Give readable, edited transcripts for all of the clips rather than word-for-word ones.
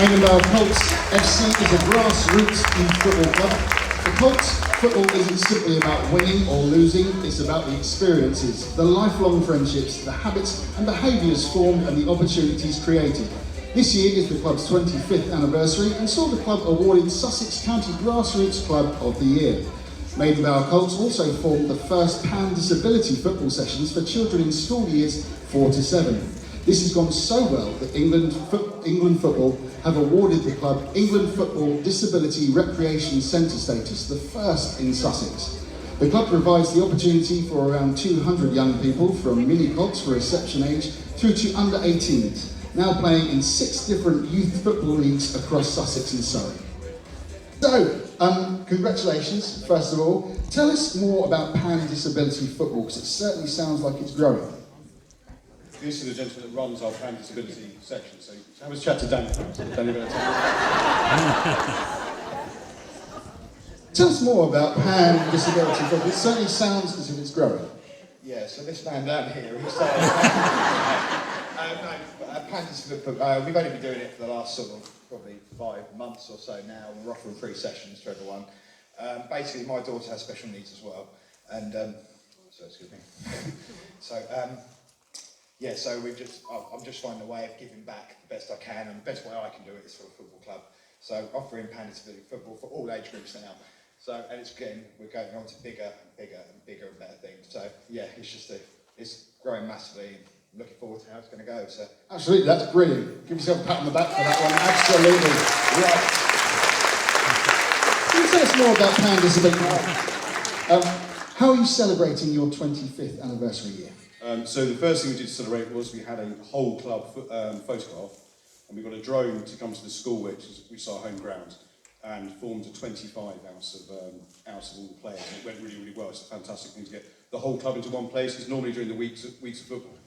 Maidenbow Colts FC is a grassroots youth football club. For Colts, football isn't simply about winning or losing, it's about the experiences, the lifelong friendships, the habits and behaviours formed and the opportunities created. This year is the club's 25th anniversary and saw the club awarded Sussex County Grassroots Club of the Year. Maidenbow Colts also formed the first pan-disability football sessions for children in school years 4 to 7. This has gone so well that England Football have awarded the club England Football Disability Recreation Centre status, the first in Sussex. The club provides the opportunity for around 200 young people from mini-cots for reception age through to under 18s, now playing in 6 different youth football leagues across Sussex and Surrey. So, congratulations, first of all. Tell us more about pan-disability football, because it certainly sounds like it's growing. This is the gentleman that runs our pan disability section, so have a chat to Dan. Tell us more about pan disability football. It certainly sounds as if it's growing. Yeah, so this man down here, he's pan disability football, we've only been doing it for the last sort of probably 5 months or so now. We're offering free sessions to everyone. Basically, my daughter has special needs as well, and so excuse me. Yeah, so I'm just finding a way of giving back the best I can, and the best way I can do it is for a football club. So offering pan disability football for all age groups now. So, and we're going on to bigger and better things. So yeah, it's growing massively. And looking forward to how it's going to go. So absolutely, that's brilliant. Give yourself a pat on the back for that one. Absolutely, right. Can you tell us more about pan disability? How are you celebrating your 25th anniversary year? So the first thing we did to celebrate was we had a whole club photograph, and we got a drone to come to the school, which is our home ground, and formed a 25 out of all the players. And it went really, really well. It's a fantastic thing to get the whole club into one place, because normally during the weeks of football,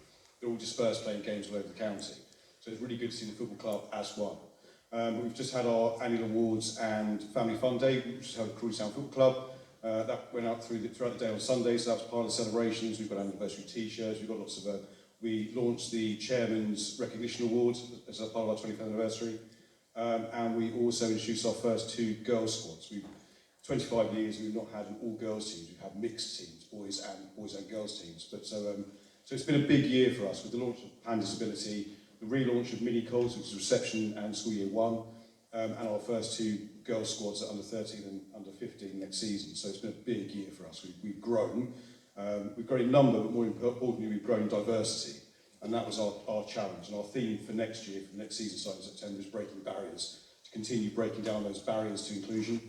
they're all dispersed playing games all over the county. So it's really good to see the football club as one. We've just had our annual awards and family fun day, which is held at Crawley Football Club. That went out throughout the day on Sunday, so that was part of the celebrations. We've got anniversary t-shirts, we've got lots of... we launched the Chairman's Recognition Award as a part of our 25th anniversary. And we also introduced our first 2 girls squads. 25 years we've not had an all-girls team, we've had mixed teams, boys and girls teams. But so it's been a big year for us with the launch of Pan Disability, the relaunch of mini-cots, which is reception and school year 1, and our first 2 girls squads at under 13 and under 15 next season. So it's been a big year for us. We've grown. We've grown in number, but more importantly, we've grown in diversity. And that was our challenge. And our theme for next year, for the next season starting in September, is breaking barriers, to continue breaking down those barriers to inclusion.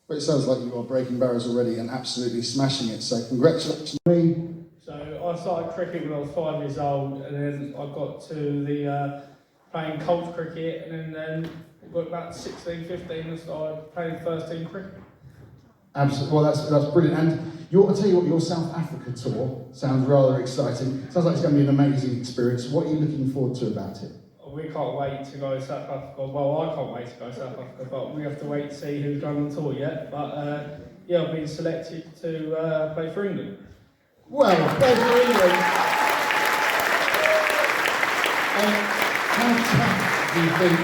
But it sounds like you are breaking barriers already and absolutely smashing it. So congratulations. So I started cricket when I was 5 years old, and then I got to the playing Colts cricket, and then got about 16, 15 and started playing first team cricket. Absolutely. Well, that's brilliant. And I'll tell you what, your South Africa tour sounds rather exciting. Sounds like it's going to be an amazing experience. What are you looking forward to about it? We can't wait to go to South Africa. Well, I can't wait to go to South Africa, but we have to wait to see who's going on tour yet. But yeah, I've been selected to play for England. Well, play for England. How tough do you think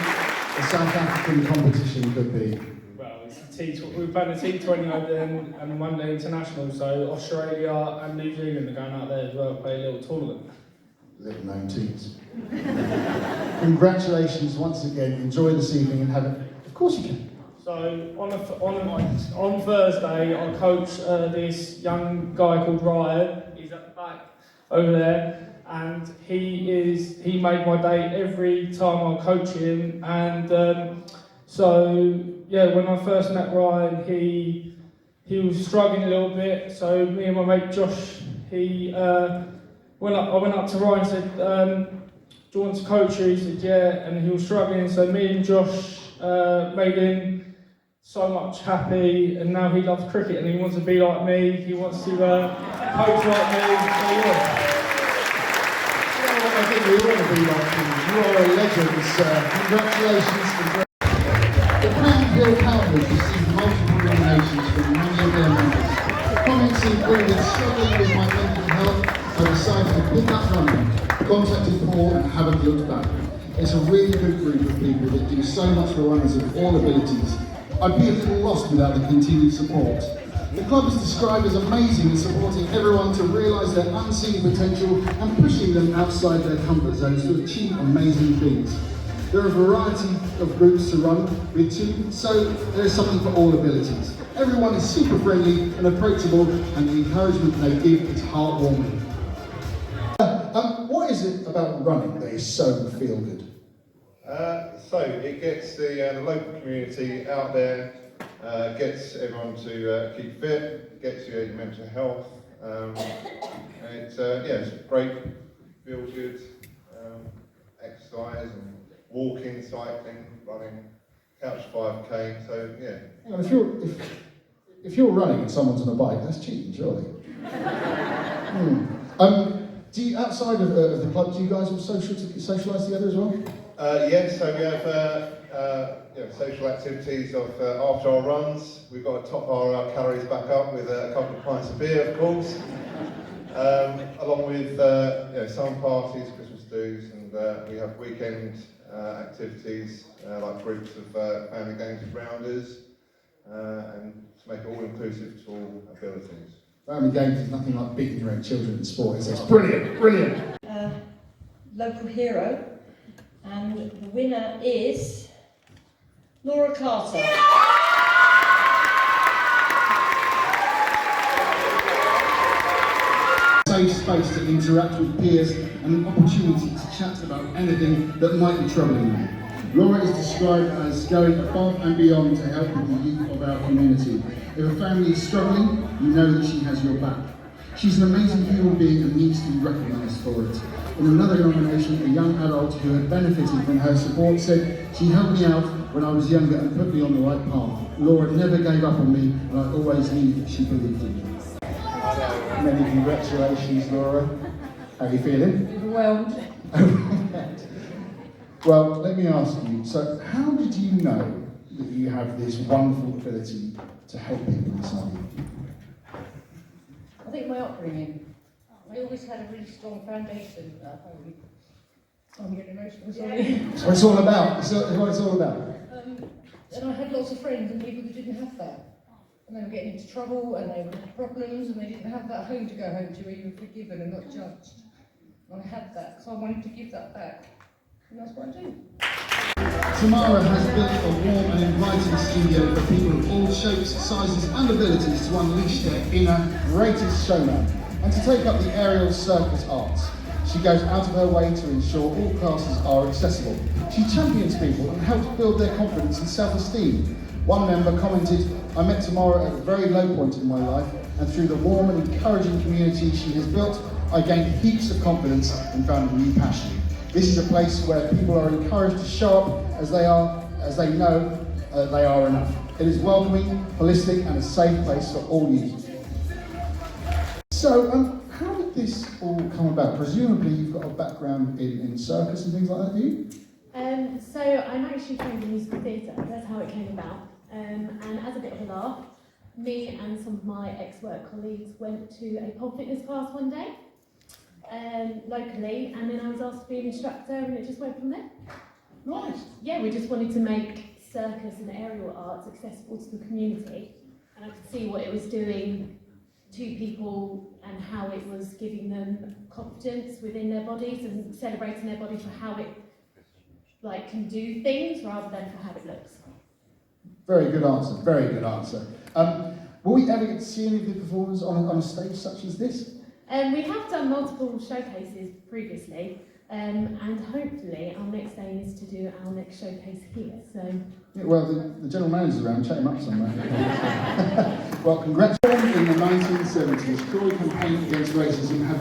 the South African competition could be? Well, we've played a T20 over there and one day international, so Australia and New Zealand are going out there as well, play a little tournament. Little known teams. Congratulations once again. Enjoy this evening and have it. Of course you can. So on Thursday, I coach this young guy called Ryan. He's at the back over there, and he made my day every time I coach him. And so yeah, when I first met Ryan, he was struggling a little bit. So me and my mate Josh, I went up to Ryan and said, do you want to coach you? He said, yeah, and he was struggling. So me and Josh made him so much happy, and now he loves cricket and he wants to be like me. He wants to coach like me. So yeah. I think we all want to be like you. You are a legend, sir. Congratulations. The Cranfield Cowboys received multiple nominations from many of their members. Comments included struggling with my mental health, I decided to pick up running, contacted Paul and haven't looked back. It's a really good group of people that do so much for runners of all abilities. I'd be a little lost without the continued support. The club is described as amazing in supporting everyone to realise their unseen potential and pushing them outside their comfort zones to achieve amazing things. There are a variety of groups to run with too, so there is something for all abilities. Everyone is super friendly and approachable, and the encouragement they give is heartwarming. What is it about running that is so feel good? So it gets the local community out there, gets everyone to keep fit, gets your mental health. It's great, feel good, exercise and walking, cycling, running, couch 5k. So yeah. And if you're running and someone's on a bike, that's cheating, surely. Do you, outside of the club, do you guys socialise together as well? Yes, so we have social activities after our runs. We've got to top our calories back up with a couple of pints of beer, of course, along with summer parties, Christmas do's, and we have weekend activities like groups of family games with rounders, and to make it all inclusive to all abilities. Family games is nothing like beating your own children in sport, is it? It's brilliant, brilliant. Local hero, and the winner is Laura Carter. Safe space to interact with peers and an opportunity to chat about anything that might be troubling you. Laura is described as going above and beyond to help with the youth of our community. If a family is struggling, you know that she has your back. She's an amazing human being and needs to be recognised for it. In another nomination, a young adult who had benefited from her support said, "She helped me out when I was younger and put me on the right path. Laura never gave up on me, and I always knew that she believed in me." Many congratulations, Laura. How are you feeling? Overwhelmed. Well, let me ask you, so how did you know that you have this wonderful ability to help people inside you? I think my upbringing. I always had a really strong foundation at home. I'm getting emotional, sorry. That's what it's all about. It's what it's all about. And I had lots of friends and people who didn't have that. And they were getting into trouble and they would have problems and they didn't have that home to go home to where you were forgiven and not judged. And I had that, so I wanted to give that back. And that's what I do. Tamara has built a warm and inviting studio for people of all shapes, sizes and abilities to unleash their inner greatest showman and to take up the aerial circus arts. She goes out of her way to ensure all classes are accessible. She champions people and helps build their confidence and self-esteem. One member commented, "I met Tamara at a very low point in my life, and through the warm and encouraging community she has built, I gained heaps of confidence and found a new passion. This is a place where people are encouraged to show up as they are, as they know they are enough. It is welcoming, holistic and a safe place for all youth." So, how did this all come about? Presumably you've got a background in circus and things like that, do you? So I'm actually trained in musical theatre, that's how it came about. And as a bit of a laugh, me and some of my ex-work colleagues went to a pole fitness class one day, locally, and then I was asked to be an instructor and it just went from there. Nice. Yeah, we just wanted to make circus and aerial arts accessible to the community, and I could see what it was doing to people and how it was giving them confidence within their bodies and celebrating their body for how it can do things rather than for how it looks. Very good answer, very good answer. Will we ever get to see any of the performers on a stage such as this? We have done multiple showcases previously, and hopefully our next aim is to do our next showcase here. So. Yeah, well, the general manager's around, chat him up somewhere. Well, congratulations. In the 1970s, Crawley campaigned against racism had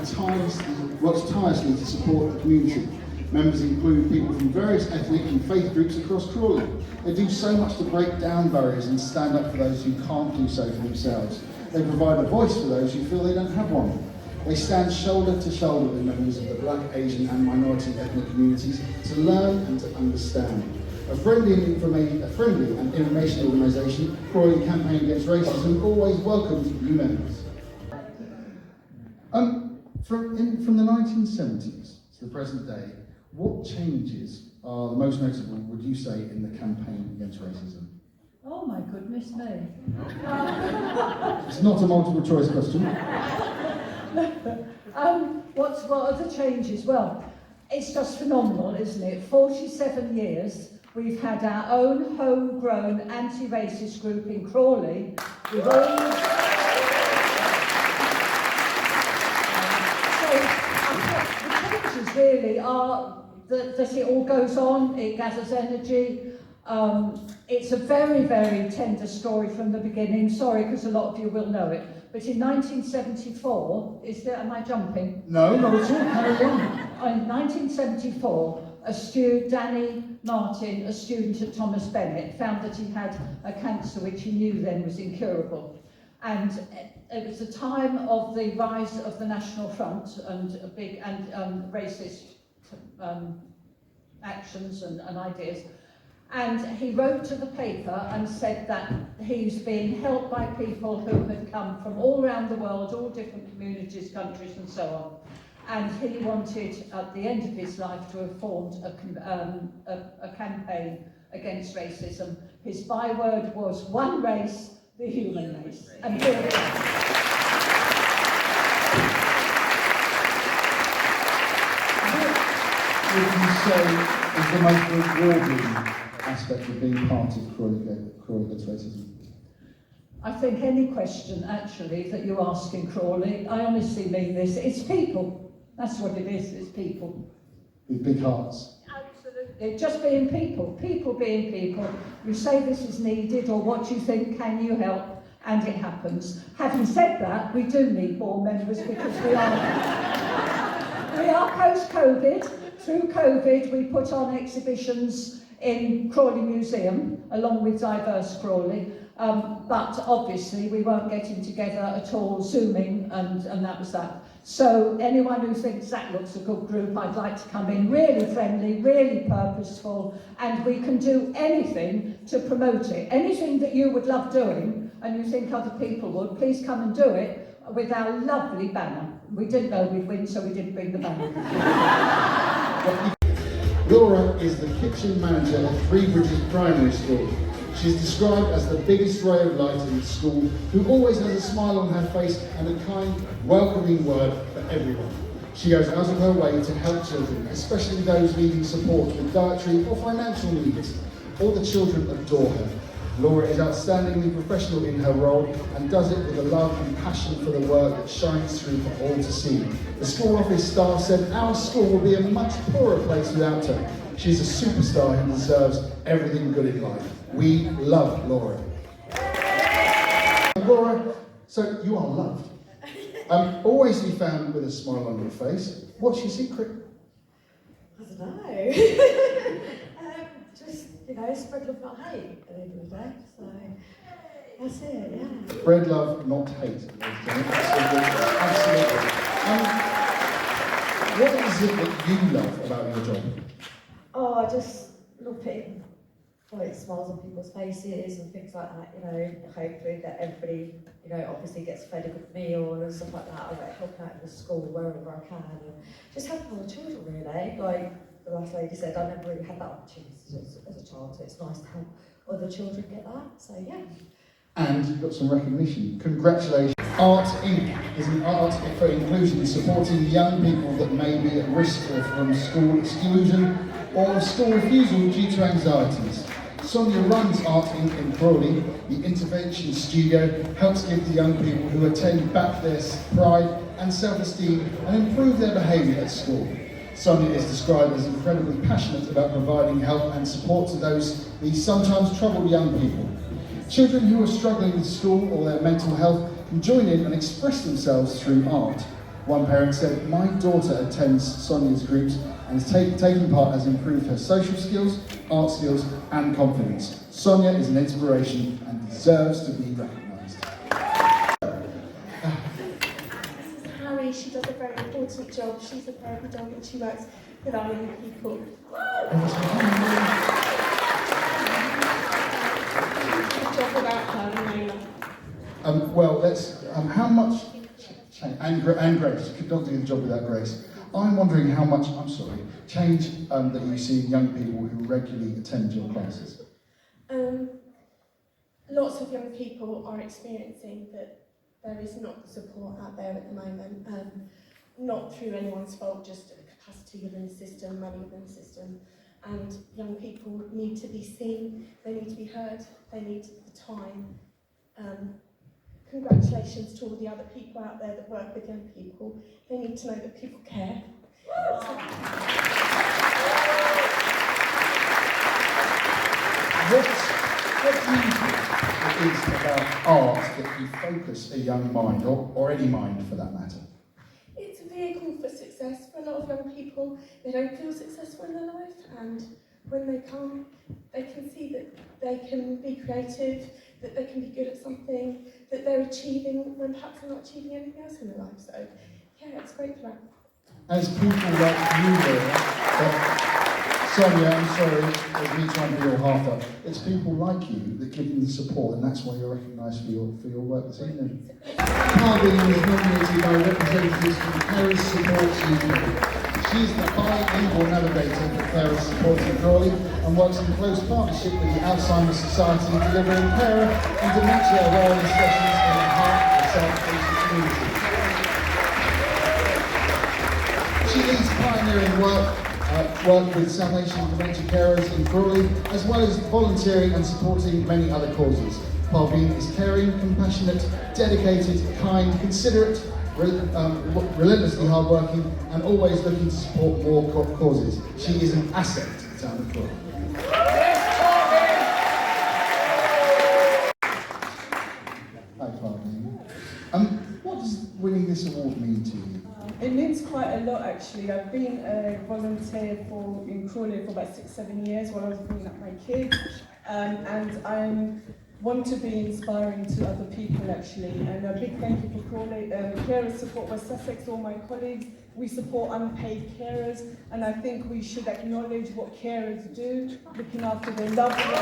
worked tirelessly to support the community. Members include people from various ethnic and faith groups across Crawley. They do so much to break down barriers and stand up for those who can't do so for themselves. They provide a voice for those who feel they don't have one. They stand shoulder to shoulder with members of the Black, Asian and minority ethnic communities to learn and to understand. A friendly and information organisation, Crawley Campaign Against Racism, always welcomes new members. From the 1970s to the present day, What changes are the most notable, would you say, in the campaign against racism? Oh my goodness me. It's not a multiple choice question. What are the changes? Well, it's just phenomenal, isn't it? 47 years, we've had our own homegrown anti-racist group in Crawley. We've all... So the changes really are that it all goes on, it gathers energy. It's a very, very tender story from the beginning. Sorry, because a lot of you will know it. But in 1974, am I jumping? No, not at all, carry on. In 1974, Danny Martin, a student at Thomas Bennett, found that he had a cancer which he knew then was incurable. And it was the time of the rise of the National Front and racist actions and ideas. And he wrote to the paper and said that he's being helped by people who had come from all around the world, all different communities, countries and so on. And he wanted, at the end of his life, to have formed a campaign against racism. His byword was one race, the human race. And here it is. Would you say is the most rewarding aspect of being part of Crawley Against Racism? I think any question, actually, that you ask in Crawley, I honestly mean this, it's people. That's what it is, it's people. With big hearts. Absolutely. Just being people being people. You say this is needed, or what do you think, can you help? And it happens. Having said that, we do need more members because we are post-COVID. Through COVID, we put on exhibitions in Crawley Museum, along with Diverse Crawley, but obviously we weren't getting together at all, Zooming, and that was that. So anyone who thinks that looks a good group, I'd like to come in, really friendly, really purposeful, and we can do anything to promote it. Anything that you would love doing, and you think other people would, please come and do it with our lovely banner. We didn't know we'd win, so we didn't bring the banner. Laura is the kitchen manager at Three Bridges Primary School. She's described as the biggest ray of light in the school, who always has a smile on her face and a kind, welcoming word for everyone. She goes out of her way to help children, especially those needing support with dietary or financial needs. All the children adore her. Laura is outstandingly professional in her role and does it with a love and passion for the work that shines through for all to see. The school office staff said our school will be a much poorer place without her. She's a superstar who deserves everything good in life. We love Laura. Laura, so you are loved. Always be found with a smile on your face. What's your secret? I don't know. Just, spread love, not hate at the end of the day. So that's it, yeah. Spread love, not hate. Absolutely. What is it that you love about your job? Oh, I just love putting smiles on people's faces and things like that, hopefully that everybody, obviously gets fed a good meal and stuff like that. I like helping out in the school wherever I can and just helping all the children really. Like the last lady said, I never really had that opportunity as a child, so it's nice to help other children get that, so yeah. And you've got some recognition. Congratulations. Art Inc. is an art for inclusion, supporting young people that may be at risk from school exclusion or school refusal due to anxieties. Sonia runs Art Inc. in Crawley. The intervention studio helps give the young people who attend back their pride and self-esteem and improve their behaviour at school. Sonia is described as incredibly passionate about providing help and support to these sometimes troubled young people. Children who are struggling with school or their mental health can join in and express themselves through art. One parent said, "My daughter attends Sonia's groups and taking part has improved her social skills, art skills and confidence. Sonia is an inspiration and deserves to be recognised." Harry, she does a very important job. She's a therapy dog and she works with our young people. Job about her, well, let's. How much? And Grace. You could not do the job without Grace. I'm wondering how much, change that you see in young people who regularly attend your classes. Lots of young people are experiencing that there is not the support out there at the moment, not through anyone's fault, just a capacity within the system, money within the system. And young people need to be seen, they need to be heard, they need the time. Congratulations to all the other people out there that work with young people. They need to know that people care. What do you think it is about art that you focus a young mind, or any mind for that matter? It's a vehicle for success for a lot of young people. They don't feel successful in their life, and when they come, they can see that they can be creative, that they can be good at something, that they're achieving when perhaps they're not achieving anything else in their life. So, yeah, it's great for that. As people like you here, Sonia, I'm sorry, there's me trying to be all half up. It's people like you that give them the support, and that's why you're recognised for your work this evening. Carving is nominated by representatives from Carers Support UK. She's the bilingual navigator for Carers Support in Crawley and works in close partnership with the Alzheimer's Society, delivering carer and dementia awareness sessions in the heart of the South Asian community. She leads pioneering work with South Asian dementia carers in Crawley, as well as volunteering and supporting many other causes. Parveen is caring, compassionate, dedicated, kind, considerate, relentlessly hardworking, and always looking to support more causes. She is an asset to the town of Crawley. Hi, Parveen. What does winning this award mean to you? It means quite a lot, actually. I've been a volunteer in Crawley for about 6-7 years while I was bringing up my kids, and I want to be inspiring to other people, actually. And a big thank you for Crawley Carers Support West Sussex, all my colleagues. We support unpaid carers, and I think we should acknowledge what carers do, looking after their loved ones.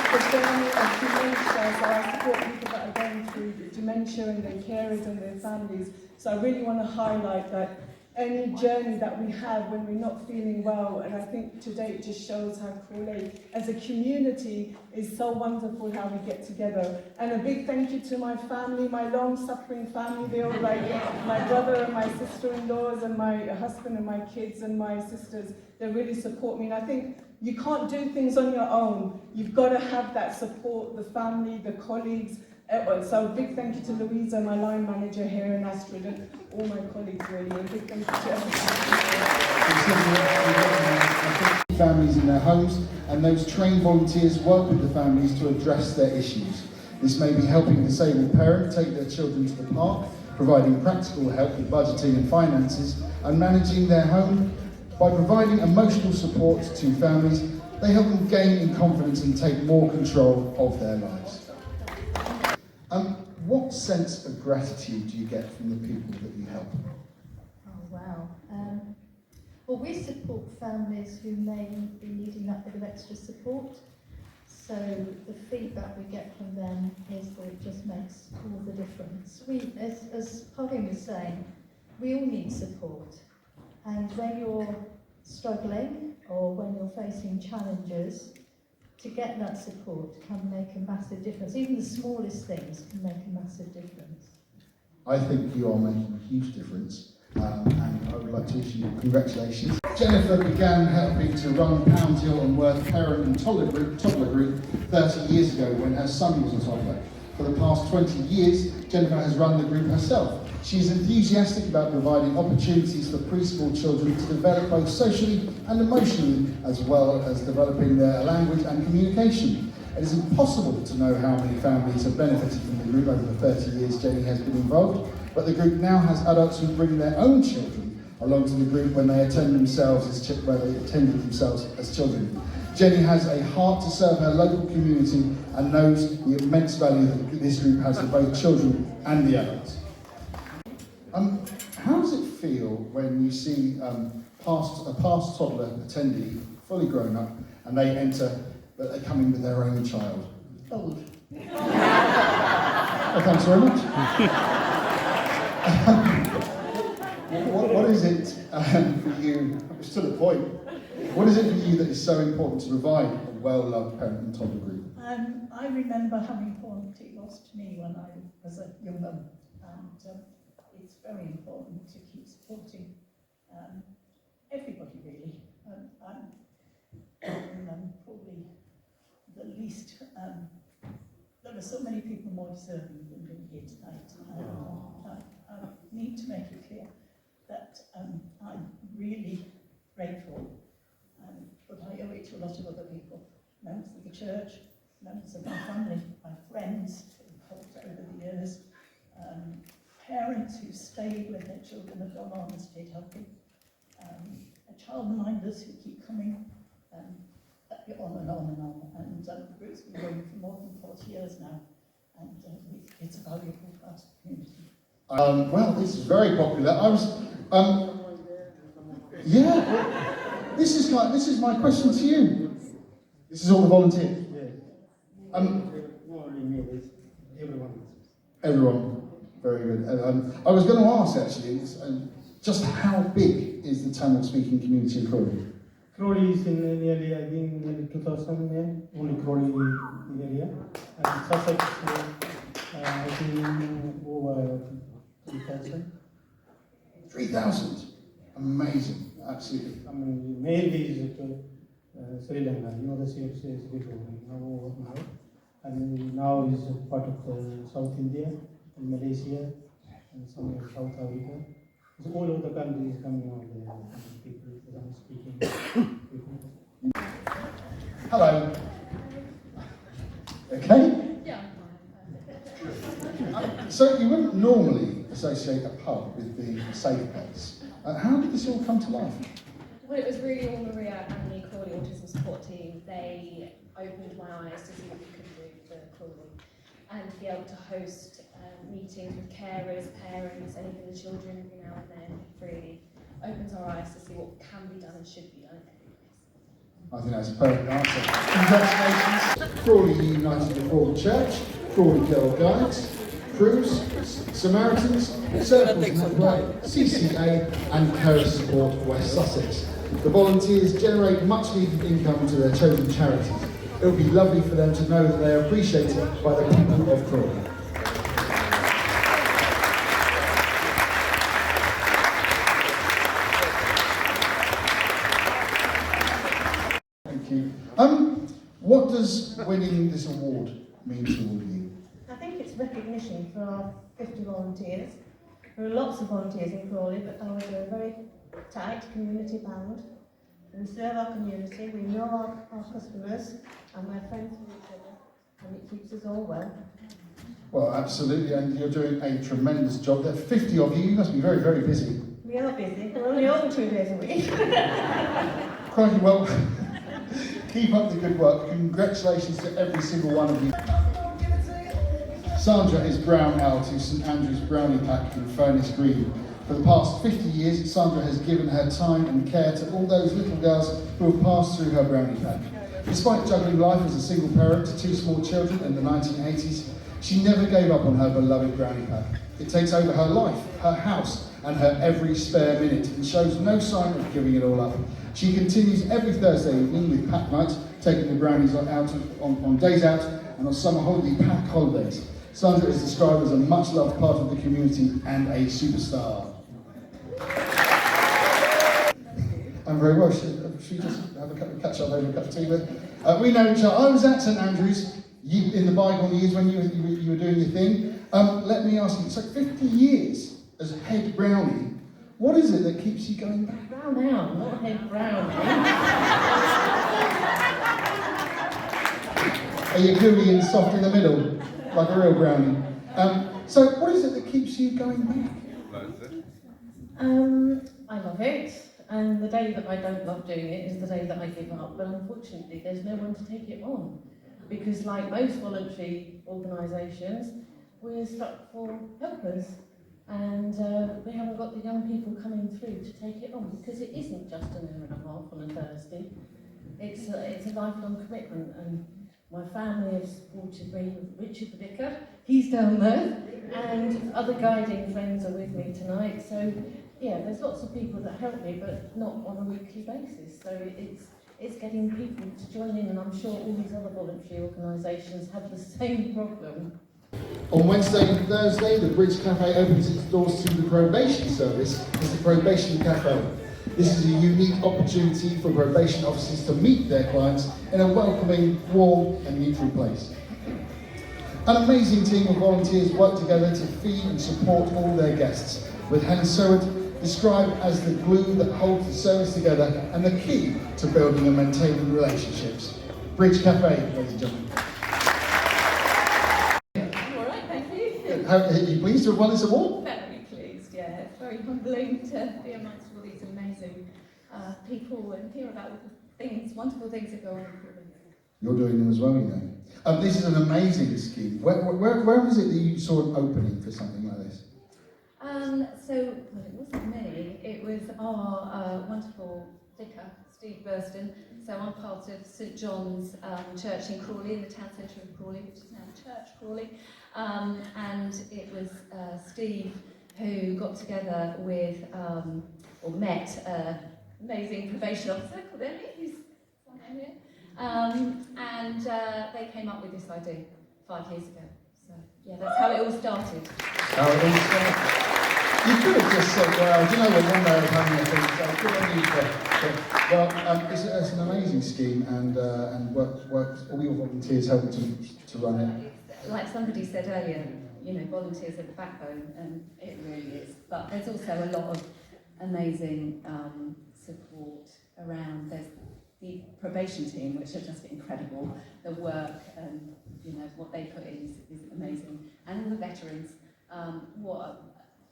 The journey of dementia, so I support people that are going through dementia and their carers and their families. So I really want to highlight that any journey that we have when we're not feeling well, and I think today it just shows how Crawley as a community is so wonderful how we get together. And a big thank you to my family, my long-suffering family. They're all like my brother and my sister-in-laws and my husband and my kids and my sisters. They really support me, and I think you can't do things on your own. You've got to have that support, the family, the colleagues. So big thank you to Louisa, my line manager here in Astrid, and all my colleagues really, and big thank you to everyone. Families in their homes, and those trained volunteers work with the families to address their issues. This may be helping a disabled parent take their children to the park, providing practical help with budgeting and finances, and managing their home. By providing emotional support to families, they help them gain in confidence and take more control of their lives. What sense of gratitude do you get from the people that you help? Oh, wow. Well, we support families who may be needing that bit of extra support. So the feedback we get from them is that it just makes all the difference. As Parveen was saying, we all need support. And when you're struggling or when you're facing challenges, to get that support can make a massive difference. Even the smallest things can make a massive difference. I think you are making a huge difference, and I would like to wish you congratulations. Jennifer began helping to run Pound Hill and Worth Parent and Toddler Group 30 years ago when her son was a toddler. For the past 20 years, Jennifer has run the group herself. She is enthusiastic about providing opportunities for preschool children to develop both socially and emotionally, as well as developing their language and communication. It is impossible to know how many families have benefited from the group over the 30 years Jenny has been involved, but the group now has adults who bring their own children along to the group when they attended themselves as children. Jenny has a heart to serve her local community and knows the immense value that this group has for both children and the adults. How does it feel when you see a past toddler attendee, fully grown up, and they come in with their own child? Old. Well, thanks very much. What is it for you, it's to the point, what is it for you that is so important to provide a well-loved parent and toddler group? I remember having poverty lost to me when I was a young mum, and it's very important to keep supporting everybody really. I'm probably the least, there are so many people more deserving than being here tonight. I need to make it clear that I'm really grateful, but I owe it to a lot of other people, members of the church, members of my family, my friends who've helped over the years, parents who stayed when their children have gone on and stayed healthy, childminders who keep coming, on and on and on. And the group's been going for more than 40 years now, and it's a valuable part of the community. Well, this is very popular. I was, yeah. This is my question to you. This is all the volunteers. Everyone. Very good. I was going to ask actually, just how big is the Tamil-speaking community in Crawley? Crawley is in nearly, I think, nearly 2,000 men, only Crawley area. And Sussex, I think, over 3,000. 3,000? Amazing, absolutely. I mean, mainly is Sri Lanka, you know, the CFC is big now, and now is part of South India, and Malaysia, and some of South Africa. So all over the country is coming out the people that I'm speaking. Hello. Okay? Yeah. So you wouldn't normally associate a pub with being a safe place. How did this all come to life? Well, it was really all Maria and the Crawley Autism Support Team. They opened my eyes to see what we could do for Crawley and to be able to host meetings with carers, parents, and even the children every now and then. It really opens our eyes to see what can be done and should be done. I think that's a perfect answer. Congratulations. Crawley United Reformed Church, Crawley Girl Guides, Crews, Samaritans, Circles Network, CCA and Carer Support West Sussex. The volunteers generate much needed income to their chosen charities. It would be lovely for them to know that they are appreciated by the people of Crawley. Thank you. What does winning this award mean to all of you? I think it's recognition for our 50 volunteers. There are lots of volunteers in Crawley, but we're very tight, community bound. We serve our community, we know our customers, and we're friends with each other, and it keeps us all well. Well, absolutely, and you're doing a tremendous job. There are 50 of you, you must be very, very busy. We are busy, we're only open 2 days a week. Crikey, well, keep up the good work. Congratulations to every single one of you. Sandra is brown ale to St Andrew's Brownie Pack in Furnace Green. For the past 50 years, Sandra has given her time and care to all those little girls who have passed through her Brownie Pack. Despite juggling life as a single parent to 2 small children in the 1980s, she never gave up on her beloved Brownie Pack. It takes over her life, her house, and her every spare minute, and shows no sign of giving it all up. She continues every Thursday evening with pack night, taking the brownies out on days out and on summer holiday pack holidays. Sandra is described as a much-loved part of the community and a superstar. I'm very well. Should we just have a catch-up over a cup of tea with? We know each other. I was at St Andrews in the bygone years when you were doing your thing. Let me ask you, so 50 years as head brownie, what is it that keeps you going back? Brown ale, not head brownie. Are you gooey and soft in the middle, like a real brownie? So what is it that keeps you going back? I love it, and the day that I don't love doing it is the day that I give up, but unfortunately there's no one to take it on, because like most voluntary organisations, we're stuck for helpers, and we haven't got the young people coming through to take it on, because it isn't just an hour and a half on a Thursday, it's a lifelong commitment, and my family have supported me with Richard the Vicar, he's down there, and other guiding friends are with me tonight. So yeah, there's lots of people that help me, but not on a weekly basis. So it's getting people to join in, and I'm sure all these other voluntary organisations have the same problem. On Wednesday and Thursday, the Bridge Cafe opens its doors to the probation service as the Probation Cafe. This is a unique opportunity for probation officers to meet their clients in a welcoming, warm and neutral place. An amazing team of volunteers work together to feed and support all their guests, with Hannah Soward described as the glue that holds the service together and the key to building and maintaining relationships. Bridge Cafe, ladies and gentlemen. Are you pleased to have won this award? Very pleased, yeah. It's very humbling to be amongst all these amazing people and hear about all the things, wonderful things that go on. You're doing them as well, you know. This is an amazing scheme. Where is it that you saw an opening for something like this? Well, it wasn't me. It was our wonderful vicar, Steve Burston. So I'm part of St John's Church in Crawley, in the town centre of Crawley, which is now Church Crawley. And it was Steve who got together with, or met, amazing probation officer called Emily, who's somewhere here. And they came up with this idea 5 years ago. So yeah, that's how it all started. How it all started. You could have just said, well, do you know what, one day I was having a thing, so good on you well, it's an amazing scheme, and all your volunteers help to run it. Like somebody said earlier, you know, volunteers are the backbone, and it really is. But there's also a lot of amazing support around. There's the probation team, which are just incredible. The work and what they put in is amazing, and all the veterans. What a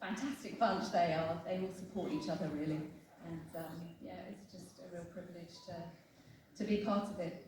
fantastic bunch they are. They all support each other really, and yeah, it's just a real privilege to be part of it.